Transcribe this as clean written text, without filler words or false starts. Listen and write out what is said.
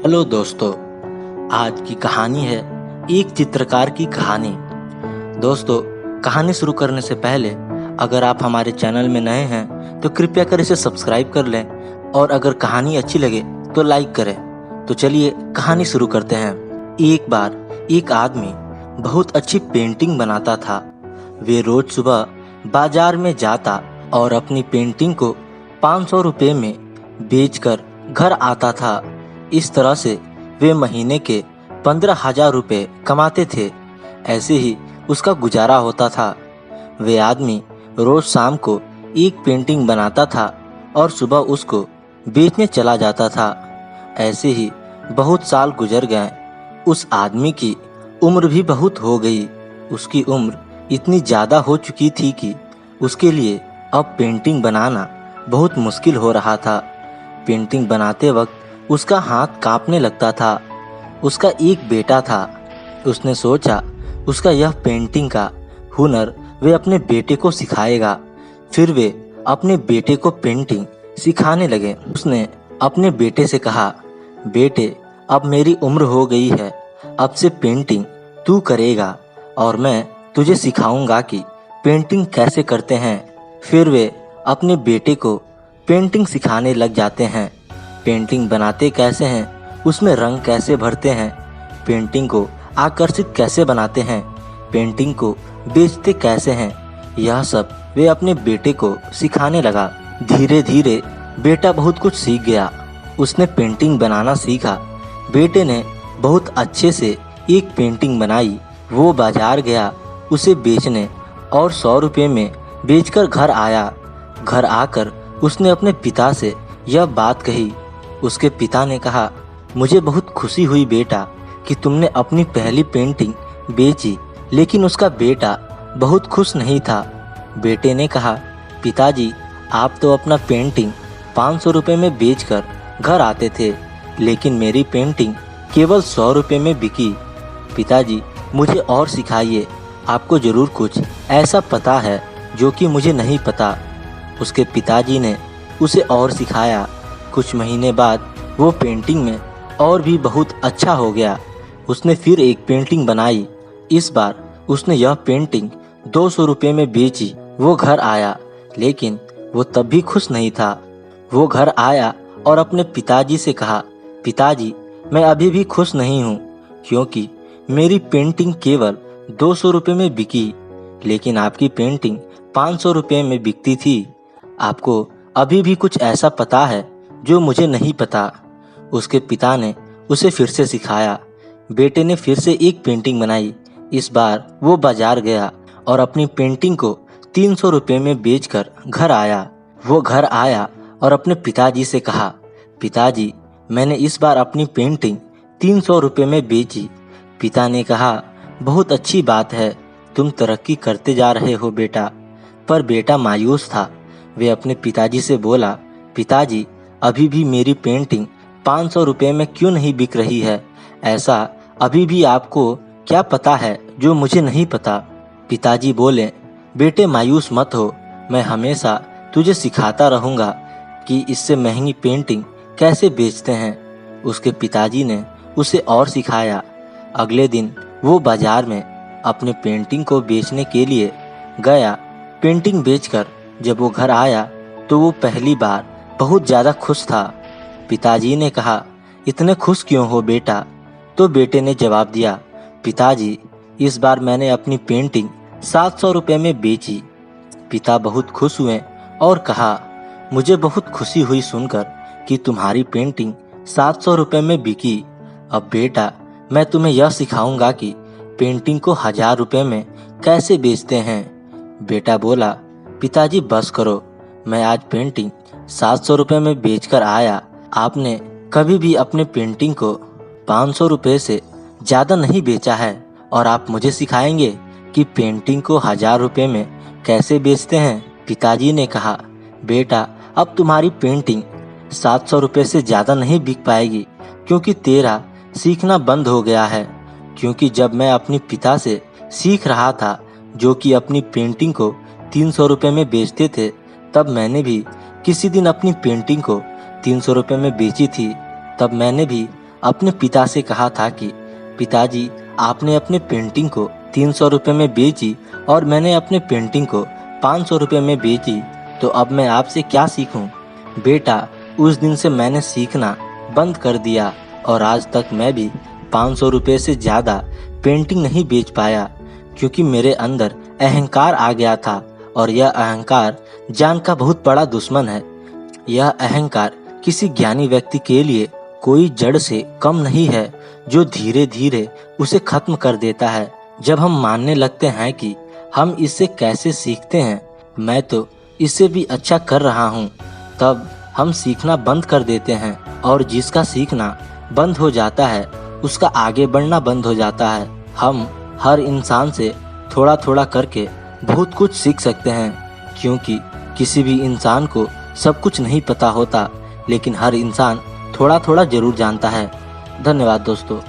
Hello दोस्तों, आज की कहानी है एक चित्रकार की कहानी। दोस्तों, कहानी शुरू करने से पहले अगर आप हमारे चैनल में नए हैं तो कृपया कर इसे सब्सक्राइब कर लें और अगर कहानी अच्छी लगे तो लाइक करें। तो चलिए कहानी शुरू करते हैं। एक बार एक आदमी बहुत अच्छी पेंटिंग बनाता था। वे रोज सुबह बाजार में जाता और अपनी पेंटिंग को 500 रुपये में बेचकर घर आता था। इस तरह से वे महीने के 15,000 रुपये कमाते थे। ऐसे ही उसका गुजारा होता था। वे आदमी रोज शाम को एक पेंटिंग बनाता था और सुबह उसको बेचने चला जाता था। ऐसे ही बहुत साल गुजर गए। उस आदमी की उम्र भी बहुत हो गई। उसकी उम्र इतनी ज़्यादा हो चुकी थी कि उसके लिए अब पेंटिंग बनाना बहुत मुश्किल हो रहा था। पेंटिंग बनाते वक्त उसका हाथ कांपने लगता था। उसका एक बेटा था। उसने सोचा उसका यह पेंटिंग का हुनर वे अपने बेटे को सिखाएगा। फिर वे अपने बेटे को पेंटिंग सिखाने लगे। उसने अपने बेटे से कहा, बेटे, अब मेरी उम्र हो गई है, अब से पेंटिंग तू करेगा और मैं तुझे सिखाऊंगा कि पेंटिंग कैसे करते हैं। फिर वे अपने बेटे को पेंटिंग सिखाने लग जाते हैं। पेंटिंग बनाते कैसे हैं, उसमें रंग कैसे भरते हैं, पेंटिंग को आकर्षित कैसे बनाते हैं, पेंटिंग को बेचते कैसे हैं, यह सब वे अपने बेटे को सिखाने लगा। धीरे धीरे बेटा बहुत कुछ सीख गया। उसने पेंटिंग बनाना सीखा। बेटे ने बहुत अच्छे से एक पेंटिंग बनाई। वो बाजार गया उसे बेचने और 100 रुपये में बेचकर घर आया। घर आकर उसने अपने पिता से यह बात कही। उसके पिता ने कहा, मुझे बहुत खुशी हुई बेटा कि तुमने अपनी पहली पेंटिंग बेची। लेकिन उसका बेटा बहुत खुश नहीं था। बेटे ने कहा, पिताजी, आप तो अपना पेंटिंग 500 रुपये में बेचकर घर आते थे, लेकिन मेरी पेंटिंग केवल 100 रुपये में बिकी। पिताजी, मुझे और सिखाइए, आपको ज़रूर कुछ ऐसा पता है जो कि मुझे नहीं पता। उसके पिताजी ने उसे और सिखाया। कुछ महीने बाद वो पेंटिंग में और भी बहुत अच्छा हो गया। उसने फिर एक पेंटिंग बनाई। इस बार उसने यह पेंटिंग 200 रुपये में बेची। वो घर आया, लेकिन वो तब भी खुश नहीं था। वो घर आया और अपने पिताजी से कहा, पिताजी, मैं अभी भी खुश नहीं हूँ, क्योंकि मेरी पेंटिंग केवल 200 रुपये में बिकी, लेकिन आपकी पेंटिंग 500 रुपये में बिकती थी। आपको अभी भी कुछ ऐसा पता है जो मुझे नहीं पता। उसके पिता ने उसे फिर से सिखाया। बेटे ने फिर से एक पेंटिंग बनाई। इस बार वो बाजार गया और अपनी पेंटिंग को 300 रुपये में बेचकर घर आया। वो घर आया और अपने पिताजी से कहा, पिताजी, मैंने इस बार अपनी पेंटिंग 300 रुपये में बेची। पिता ने कहा, बहुत अच्छी बात है, तुम तरक्की करते जा रहे हो बेटा। पर बेटा मायूस था। वे अपने पिताजी से बोला, पिताजी, अभी भी मेरी पेंटिंग 500 रुपये में क्यों नहीं बिक रही है? ऐसा अभी भी आपको क्या पता है जो मुझे नहीं पता? पिताजी बोले, बेटे मायूस मत हो, मैं हमेशा तुझे सिखाता रहूँगा कि इससे महंगी पेंटिंग कैसे बेचते हैं। उसके पिताजी ने उसे और सिखाया। अगले दिन वो बाजार में अपने पेंटिंग को बेचने के लिए गया। पेंटिंग बेचकर जब वो घर आया तो वो पहली बार बहुत ज़्यादा खुश था। पिताजी ने कहा, इतने खुश क्यों हो बेटा? तो बेटे ने जवाब दिया, पिताजी, इस बार मैंने अपनी पेंटिंग 700 रुपये में बेची। पिता बहुत खुश हुए और कहा, मुझे बहुत खुशी हुई सुनकर कि तुम्हारी पेंटिंग 700 रुपये में बिकी। अब बेटा, मैं तुम्हें यह सिखाऊंगा कि पेंटिंग को 1000 रुपये में कैसे बेचते हैं। बेटा बोला, पिताजी बस करो, मैं आज पेंटिंग 700 रुपये में बेचकर आया। आपने कभी भी अपने पेंटिंग को 500 रुपये से ज़्यादा नहीं बेचा है और आप मुझे सिखाएंगे कि पेंटिंग को 1000 रुपये में कैसे बेचते हैं। पिताजी ने कहा, बेटा, अब तुम्हारी पेंटिंग 700 रुपये से ज़्यादा नहीं बिक पाएगी, क्योंकि तेरा सीखना बंद हो गया है। क्योंकि जब मैं अपने पिता से सीख रहा था, जो कि अपनी पेंटिंग को 300 रुपये में बेचते थे, तब मैंने भी किसी दिन अपनी पेंटिंग को 300 रुपये में बेची थी। तब मैंने भी अपने पिता से कहा था कि पिताजी, आपने अपने पेंटिंग को 300 रुपये में बेची और मैंने अपने पेंटिंग को 500 रुपये में बेची, तो अब मैं आपसे क्या सीखूं? बेटा, उस दिन से मैंने सीखना बंद कर दिया और आज तक मैं भी 500 रुपये से ज़्यादा पेंटिंग नहीं बेच पाया, क्योंकि मेरे अंदर अहंकार आ गया था और यह अहंकार जान का बहुत बड़ा दुश्मन है। यह अहंकार किसी ज्ञानी व्यक्ति के लिए कोई जड़ से कम नहीं है, जो धीरे धीरे उसे खत्म कर देता है। जब हम मानने लगते हैं कि हम इससे कैसे सीखते हैं, मैं तो इससे भी अच्छा कर रहा हूँ, तब हम सीखना बंद कर देते हैं और जिसका सीखना बंद हो जाता है उसका आगे बढ़ना बंद हो जाता है। हम हर इंसान से थोड़ा थोड़ा करके बहुत कुछ सीख सकते हैं, क्योंकि किसी भी इंसान को सब कुछ नहीं पता होता, लेकिन हर इंसान थोड़ा थोड़ा जरूर जानता है। धन्यवाद दोस्तों।